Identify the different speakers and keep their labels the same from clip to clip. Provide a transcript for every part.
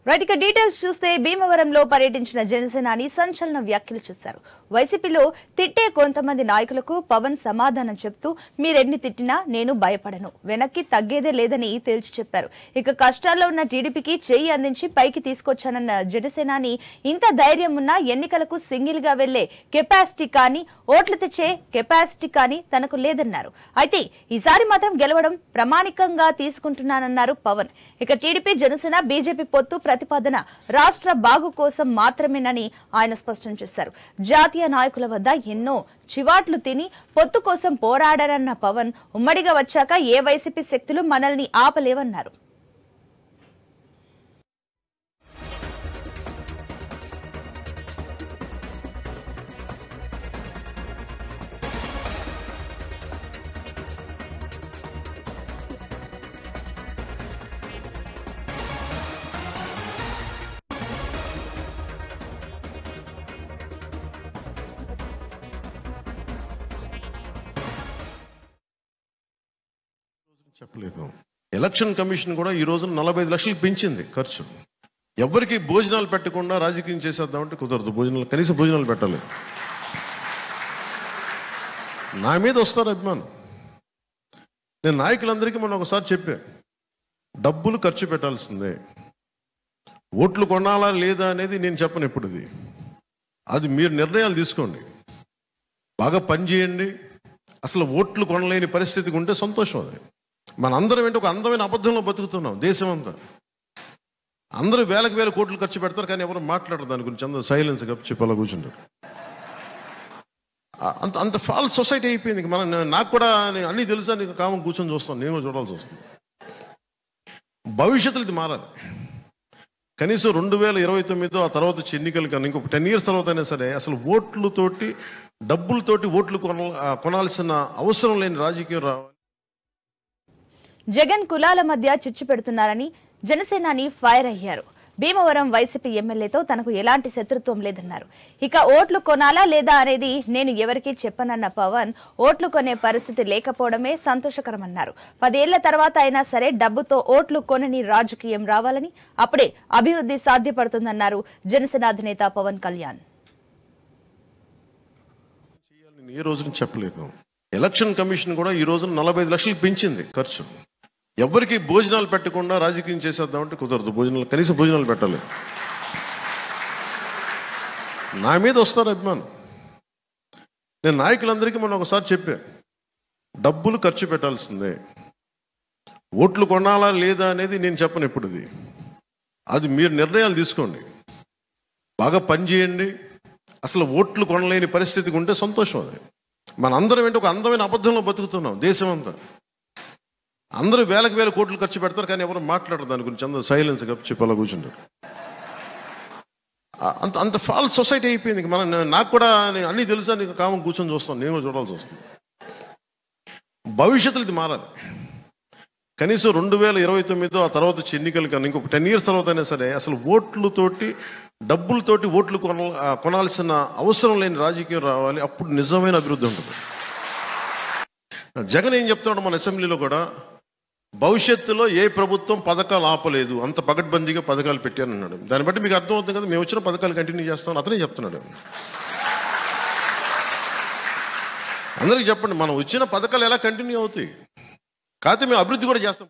Speaker 1: Right ఇక details చూస్తే భీమవరంలో పర్యటించిన జనసేనాని సంచలన వ్యాఖ్యలు చేశారు. వైసీపీలో తిట్టే కొంతమంది నాయకులకు పవన్ సమాధానం చెప్తూ మీరెన్ని తిట్టినా నేను భయపడను, వెనక్కి తగ్గేదే లేదని తేల్చి చెప్పారు. ఇక కష్టాల్లో ఉన్న టీడీపీకి చేయి అందించి పైకి తీసుకొచ్చానన్న జనసేనాని ఇంత ధైర్యం ఉన్నా ఎన్నికలకు సింగిల్ గా వెళ్లే కెపాసిటీ కానీ ఓట్లు తెచ్చే కెపాసిటీ కానీ తనకు లేదన్నారు. అయితే ఈసారి మాత్రం గెలవడం ప్రామాణికంగా తీసుకుంటున్నానన్నారు పవన్. ఇక టీడీపీ జనసేన బీజేపీ పొత్తు ప్రతిపాదన రాష్ట్ర బాగు కోసం మాత్రమేనని ఆయన స్పష్టం చేశారు. జాతీయ నాయకుల వద్ద ఎన్నో చివాట్లు తిని పొత్తు కోసం పోరాడారన్న పవన్ ఉమ్మడిగా వచ్చాక ఏ వైసీపీ శక్తులు మనల్ని ఆపలేవన్నారు.
Speaker 2: చెప్పలేదు. ఎలక్షన్ కమిషన్ కూడా ఈ రోజు 45 లక్షలు పెంచింది ఖర్చు. ఎవరికి భోజనాలు పెట్టకుండా రాజకీయం చేసేద్దామంటే కుదరదు. కనీసం భోజనాలు పెట్టాలి. నా మీద వస్తారు అభిమానం. నేను నాయకులందరికీ మొన్న ఒకసారి చెప్పా, డబ్బులు ఖర్చు పెట్టాల్సిందే, ఓట్లు కొనాలా లేదా అనేది నేను చెప్పను. ఇప్పుడు అది మీరు నిర్ణయాలు తీసుకోండి, బాగా పనిచేయండి. అసలు ఓట్లు కొనలేని పరిస్థితికి ఉంటే సంతోషం. అది మన అందరం ఏంటి, ఒక అందమైన అబద్ధంలో బతుకుతున్నాం. దేశం అంతా అందరూ వేలకు వేల కోట్లు ఖర్చు పెడతారు, కానీ ఎవరు మాట్లాడరు దాని గురించి. అందరూ సైలెన్స్ చెప్పి అలా కూర్చుంటారు. అంత ఫాల్స్ సొసైటీ అయిపోయింది. నాకు కూడా అన్నీ తెలుసా, నీకు కామం కూర్చొని చూస్తాను, నేను చూడాల్సి వస్తుంది. భవిష్యత్తులో ఇది మారాలి. కనీసం 2029 ఆ తర్వాత ఎన్నికలు కానీ ఇంకొక 10 years తర్వాత అయినా సరే అసలు ఓట్లతోటి డబ్బులతోటి ఓట్లు కొనాల్సిన అవసరం లేని రాజకీయం రావాలి.
Speaker 1: జగన్ కులాల మధ్య చిచ్చు పెడుతున్నారని జనసేనాని ఫైర్ అయ్యారు. భీమవరం వైసీపీ ఎమ్మెల్యేతో తనకు ఎలాంటి శత్రుత్వం లేదన్నారు. ఇక ఓట్లు కొనాలా లేదా అనేది నేను ఎవరికీ చెప్పనన్న పవన్ ఓట్లు కొనే పరిస్థితి లేకపోవడమే సంతోషకరమన్నారు. 10 ఏళ్ల తర్వాత అయినా సరే డబ్బుతో ఓట్లు కొనని రాజకీయం రావాలని, అప్పుడే అభివృద్ధి సాధ్యపడుతుందన్నారు జనసేన అధినేత పవన్ కళ్యాణ్.
Speaker 2: ఏ రోజున చెప్పలేదు. ఎలక్షన్ కమిషన్ కూడా ఈ రోజు 45 లక్షలు పెంచింది ఖర్చు. ఎవరికి భోజనాలు పెట్టకుండా రాజకీయం చేసేద్దామంటే కుదరదు. కనీసం భోజనాలు పెట్టాలి. నా మీద వస్తారు అభిమానం. నేను నాయకులందరికీ మొన్న ఒకసారి చెప్పా, డబ్బులు ఖర్చు పెట్టాల్సిందే, ఓట్లు కొనాలా లేదా అనేది నేను చెప్పను. ఇప్పుడు అది మీరు నిర్ణయాలు తీసుకోండి, బాగా పనిచేయండి. అసలు ఓట్లు కొనలేని పరిస్థితికి ఉంటే సంతోషం. అది మన అందరం ఏంటి, ఒక అందమైన అబద్ధంలో బతుకుతున్నాం. దేశం అంతా అందరూ వేలకు వేల కోట్లు ఖర్చు పెడతారు, కానీ ఎవరు మాట్లాడరు దాని గురించి. అందరూ సైలెన్స్ చెప్పి అలా కూర్చుంటారు. అంత ఫాల్స్ సొసైటీ అయిపోయింది. నాకు కూడా అన్నీ తెలుసా, నీకు కామం కూర్చొని చూస్తాను, నేను చూడాల్సి వస్తుంది. భవిష్యత్తులో ఇది మారాలి. కనీసం 2029 ఆ తర్వాత ఎన్నికలు కానీ ఇంకొక 10 years తర్వాత అయినా సరే అసలు ఓట్లతోటి డబ్బులతోటి ఓట్లు కొనాల్సిన అవసరం లేని రాజకీయం రావాలి. అప్పుడు నిజమైన అభివృద్ధి ఉంటుంది. జగన్ ఏం చెప్తున్నాడు మన అసెంబ్లీలో కూడా, భవిష్యత్తులో ఏ ప్రభుత్వం పథకాలు ఆపలేదు, అంత పకడ్బందీగా పథకాలు పెట్టానన్నాడు. దాన్ని బట్టి మీకు అర్థమవుతుంది కదా, మేము వచ్చిన పథకాలు కంటిన్యూ చేస్తామని అతనే చెప్తున్నాడు. అందరికీ చెప్పండి, మనం వచ్చిన పథకాలు ఎలా కంటిన్యూ అవుతాయి, కాకపోతే మేము అభివృద్ధి కూడా చేస్తాం.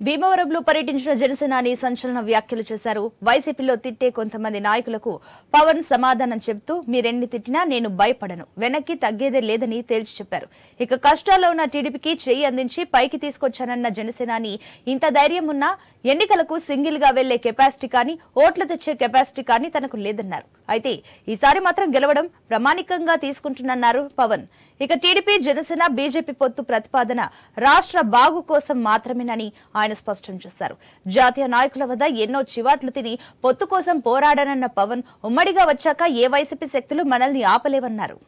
Speaker 1: భీమవరంలో పర్యటించిన జనసేనాని సంచలన వ్యాఖ్యలు చేశారు. వైసీపీలో తిట్టే కొంతమంది నాయకులకు పవన్ సమాధానం చెప్తూ మీరెన్ని తిట్టినా నేను భయపడను, వెనక్కి తగ్గేదే లేదని తేల్చి చెప్పారు. ఇక కష్టాల్లో ఉన్న టీడీపీకి చేయి అందించి పైకి తీసుకొచ్చానన్న జనసేనాని ఇంత ధైర్యం ఉన్నా ఎన్నికలకు సింగిల్ గా వెళ్లే కెపాసిటీ కానీ ఓట్లు తెచ్చే కెపాసిటీ కానీ తనకు లేదన్నారు. అయితే ఈసారి మాత్రం గెలవడం ప్రామాణికంగా తీసుకుంటున్నారు పవన్. ఇక టీడీపీ జనసేన బీజేపీ పొత్తు ప్రతిపాదన రాష్ట్ర బాగు కోసం మాత్రమేనని ఆయన స్పష్టం చేశారు. జాతీయ నాయకుల వద్ద ఎన్నో చివాట్లు తిని పొత్తు కోసం పోరాడానన్న పవన్ ఉమ్మడిగా వచ్చాక ఏ వైసీపీ శక్తులు మనల్ని ఆపలేవన్నారు.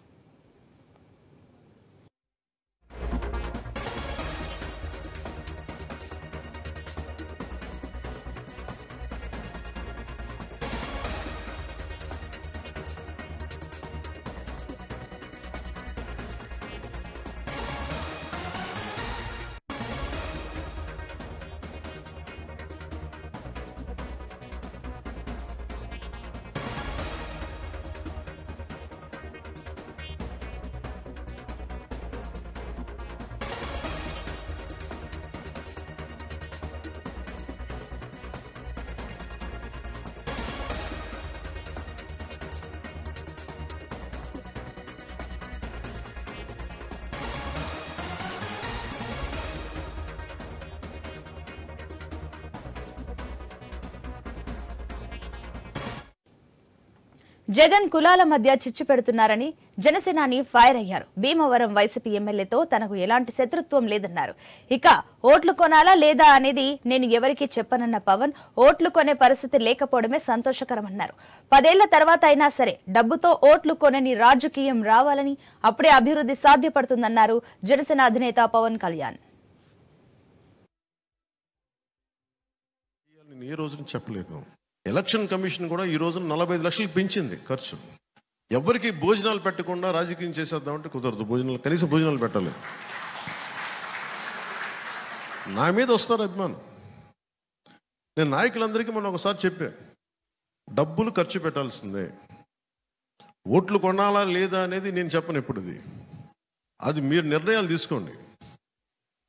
Speaker 1: జగన్ కులాల మధ్య చిచ్చు పెడుతున్నారని జనసేనాని ఫైర్ అయ్యారు. భీమవరం వైసీపీ ఎమ్మెల్యేతో తనకు ఎలాంటి శత్రుత్వం లేదన్నారు. ఇక ఓట్లు కొనాలా లేదా అనేది నేను ఎవరికీ చెప్పనన్న పవన్ ఓట్లు కొనే పరిస్థితి లేకపోవడమే సంతోషకరమన్నారు. 10 ఏళ్ల తర్వాత అయినా సరే డబ్బుతో ఓట్లు కొనని రాజకీయం రావాలని, అప్పుడే అభివృద్ధి సాధ్యపడుతుందన్నారు జనసేన అధినేత పవన్ కళ్యాణ్.
Speaker 2: ఏ రోజున చెప్పలేదు. ఎలక్షన్ కమిషన్ కూడా ఈ రోజున 45 లక్షలకు పెంచింది ఖర్చు. ఎవరికి భోజనాలు పెట్టకుండా రాజకీయం చేసేద్దామంటే కుదరదు. కనీసం భోజనాలు పెట్టాలి. నా మీద వస్తారు అభిమానం. నేను నాయకులందరికీ మొన్న ఒకసారి చెప్పా, డబ్బులు ఖర్చు పెట్టాల్సిందే. ఓట్లు కొనాలా లేదా అనేది నేను చెప్పను. ఇప్పుడు అది మీరు నిర్ణయాలు తీసుకోండి.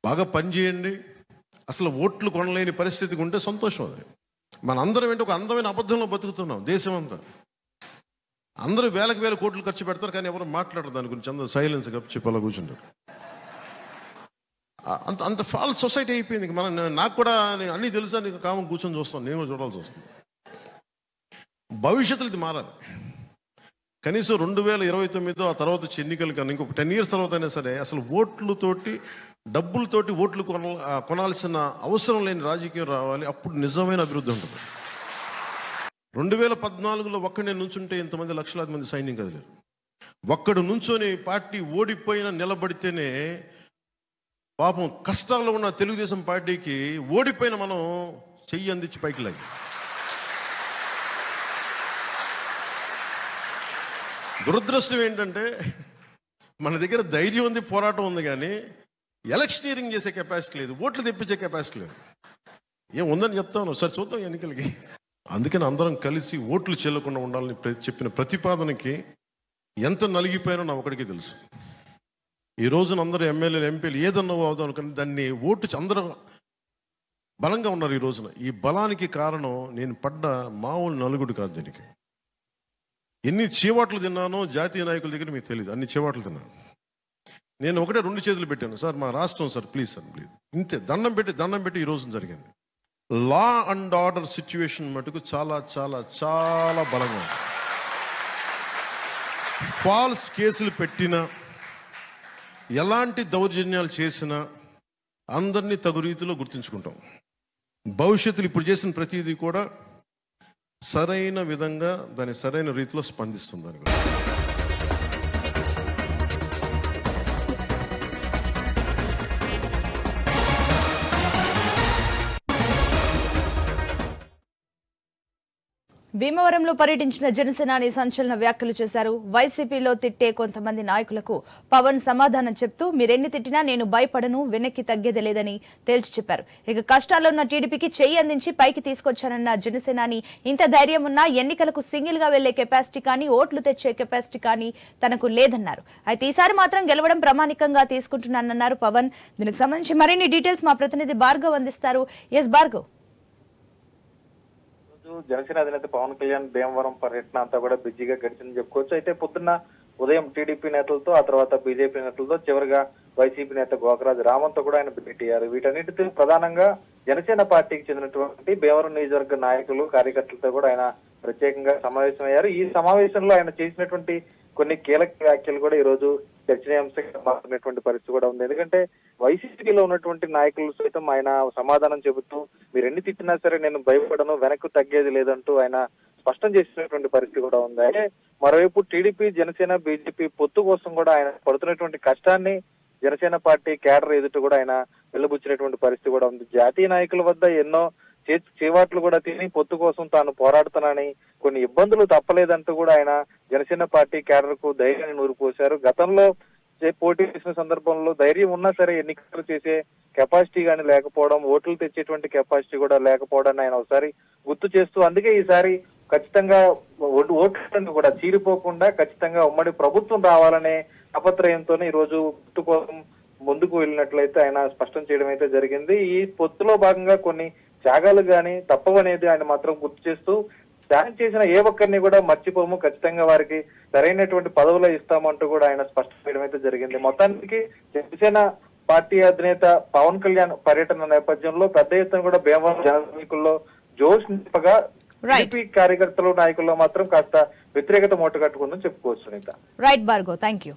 Speaker 2: బాగా పని చేయండి. అసలు ఓట్లు కొనలేని పరిస్థితికి ఉంటే సంతోషం. అది మనందరం ఏంటి ఒక అందమైన అబద్ధంలో బతుకుతున్నాం. దేశం అంతా అందరూ వేల కోట్లు ఖర్చు పెడతారు, కానీ ఎవరు మాట్లాడరు దాని గురించి. అందరూ సైలెన్స్ చెప్పాలా కూర్చుంటారు. అంత ఫాల్స్ సొసైటీ అయిపోయింది. నాకు కూడా నేను అన్నీ తెలుసా, నీకు కామం కూర్చొని చూస్తాను. నేను కూడా చూడాల్సి వస్తుంది. భవిష్యత్తులో ఇది మారాలి. కనీసం 2029 ఆ తర్వాత ఎన్నికలు కానీ ఇంకొక 10 years తర్వాత అయినా సరే అసలు ఓట్లతోటి డబ్బులతోటి ఓట్లు కొనాల్సిన అవసరం లేని రాజకీయం రావాలి. అప్పుడు నిజమైన అభివృద్ధి ఉంటుంది. 2014లో ఒక్కడే నుంచుంటే ఇంతమంది లక్షలాది మంది సైన్యం కదిలేరు. ఒక్కడు నుంచొని పార్టీ ఓడిపోయినా నిలబడితేనే పాపం కష్టాల్లో ఉన్న తెలుగుదేశం పార్టీకి ఓడిపోయిన మనం చెయ్యి అందించి పైకి లాగి. దురదృష్టం ఏంటంటే మన దగ్గర ధైర్యం ఉంది, పోరాటం ఉంది, కానీ ఎలక్షనీరింగ్ చేసే కెపాసిటీ లేదు, ఓట్లు తెప్పించే కెపాసిటీ లేదు. ఏం ఉందని చెప్తాను, సరే చూద్దాం ఎన్నికలకి. అందుకని అందరం కలిసి ఓట్లు చెల్లకుండా ఉండాలని చెప్పిన ప్రతిపాదనకి ఎంత నలిగిపోయానో నా ఒకడికి తెలుసు. ఈ రోజున అందరూ ఎమ్మెల్యేలు ఎంపీలు ఏదన్నా అవుదాం కానీ దాన్ని ఓటు అందరూ బలంగా ఉన్నారు. ఈ రోజున ఈ బలానికి కారణం నేను పడ్డ మామూలు నలుగుడు కాదు. దీనికి ఎన్ని చీవాట్లు తిన్నానో జాతీయ నాయకుల దగ్గర మీకు తెలియదు. అన్ని చీవాట్లు తిన్నాను. నేను 2 చేతులు పెట్టాను. సార్ మా రాష్ట్రం సార్ ప్లీజ్ సార్ ప్లీజ్, ఇంతే దండం పెట్టి ఈ రోజున జరిగింది. లా అండ్ ఆర్డర్ సిచ్యువేషన్ మటుకు చాలా చాలా చాలా బలంగా ఉంది. ఫాల్స్ కేసులు పెట్టినా, ఎలాంటి దౌర్జన్యాలు చేసినా అందరినీ తగు రీతిలో గుర్తుంచుకుంటాం. భవిష్యత్తులో ఇప్పుడు చేసిన ప్రతిదీ కూడా సరైన విధంగా దాని సరైన రీతిలో స్పందిస్తుంది.
Speaker 1: భీమవరంలో పర్యటించిన జనసేనాని సంచలన వ్యాఖ్యలు చేశారు. వైసీపీలో తిట్టే కొంతమంది నాయకులకు పవన్ సమాధానం చెప్తూ మీరెన్ని తిట్టినా నేను భయపడను, వెనక్కి తగ్గేది లేదని తేల్చి చెప్పారు. ఇక కష్టాల్లో ఉన్న టీడీపీకి చెయ్యి అందించి పైకి తీసుకొచ్చానన్న జనసేనాని ఇంత ధైర్యం ఉన్నా ఎన్నికలకు సింగిల్ గా వెళ్లే కెపాసిటీ కానీ ఓట్లు తెచ్చే కెపాసిటీ కానీ తనకు లేదన్నారు. అయితే ఈసారి మాత్రం గెలవడం ప్రామాణికంగా తీసుకుంటున్నానన్నారు పవన్. దీనికి సంబంధించి మరిన్ని డీటెయిల్స్ మా ప్రతినిధి భార్గవ్ అందిస్తారు. ఎస్ భార్గవ్.
Speaker 3: జనసేన అధినేత పవన్ కళ్యాణ్ భీమవరం పర్యటన అంతా కూడా బిజీగా గడిచిందని చెప్పుకోవచ్చు. అయితే పొద్దున్న ఉదయం టీడీపీ నేతలతో, ఆ తర్వాత బీజేపీ నేతలతో, చివరిగా వైసీపీ నేత గోకరాజు రామంతో కూడా ఆయన భేటీ అయ్యారు. వీటన్నిటితో ప్రధానంగా జనసేన పార్టీకి చెందినటువంటి భీమవరం నియోజకవర్గ నాయకులు, కార్యకర్తలతో కూడా ఆయన ప్రత్యేకంగా సమావేశమయ్యారు. ఈ సమావేశంలో ఆయన చేసినటువంటి కొన్ని కీలక వ్యాఖ్యలు కూడా ఈ రోజు చర్చనీయాంశంగా మారినటువంటి పరిస్థితి కూడా ఉంది. ఎందుకంటే వైసీపీలో ఉన్నటువంటి నాయకులు సైతం ఆయన సమాధానం చెబుతూ మీరు ఎన్ని తిట్టినా సరే నేను భయపడను, వెనక్కు తగ్గేది లేదంటూ ఆయన స్పష్టం చేసినటువంటి పరిస్థితి కూడా ఉంది. అయితే మరోవైపు టీడీపీ, జనసేన, బీజేపీ పొత్తు కోసం కూడా ఆయన పడుతున్నటువంటి కష్టాన్ని జనసేన పార్టీ కేడర్ ఎదుట కూడా ఆయన వెలుబుచ్చినటువంటి పరిస్థితి కూడా ఉంది. జాతీయ నాయకుల వద్ద ఎన్నో చేవాట్లు కూడా తిని పొత్తు కోసం తాను పోరాడుతానని, కొన్ని ఇబ్బందులు తప్పలేదంటూ కూడా ఆయన జనసేన పార్టీ కేడర్ కు ధైర్యాన్ని నూరిపోశారు. గతంలో పోటీ చేసిన సందర్భంలో ధైర్యం ఉన్నా సరే ఎన్నికలు చేసే కెపాసిటీ కానీ లేకపోవడం, ఓట్లు తెచ్చేటువంటి కెపాసిటీ కూడా లేకపోవడాన్ని ఆయన ఒకసారి గుర్తు చేస్తూ, అందుకే ఈసారి ఖచ్చితంగా ఓట్లను కూడా చీరిపోకుండా ఖచ్చితంగా ఉమ్మడి ప్రభుత్వం రావాలనే తాపత్రయంతోనే ఈ రోజు పొత్తు కోసం ముందుకు వెళ్ళినట్లయితే ఆయన స్పష్టం చేయడం అయితే జరిగింది. ఈ పొత్తులో భాగంగా కొన్ని త్యాగాలు గాని తప్పవనేది ఆయన మాత్రం గుర్తు చేస్తూ, త్యాగం చేసిన ఏ ఒక్కరిని కూడా మర్చిపోము, ఖచ్చితంగా వారికి సరైనటువంటి పదవులు ఇస్తామంటూ కూడా ఆయన స్పష్టం చేయడం అయితే జరిగింది. మొత్తానికి జనసేన పార్టీ అధినేత పవన్ కళ్యాణ్ పర్యటన నేపథ్యంలో పెద్ద ఎత్తున కూడా భీమవరం జన సైనికుల్లో జోష్ నింపగా
Speaker 1: Right.
Speaker 3: టీడీపీ కార్యకర్తలు నాయకుల్లో మాత్రం కాస్త వ్యతిరేకత మూట కట్టుకుందని చెప్పుకోవచ్చు Sunitha.
Speaker 1: Right Bhargav, thank you.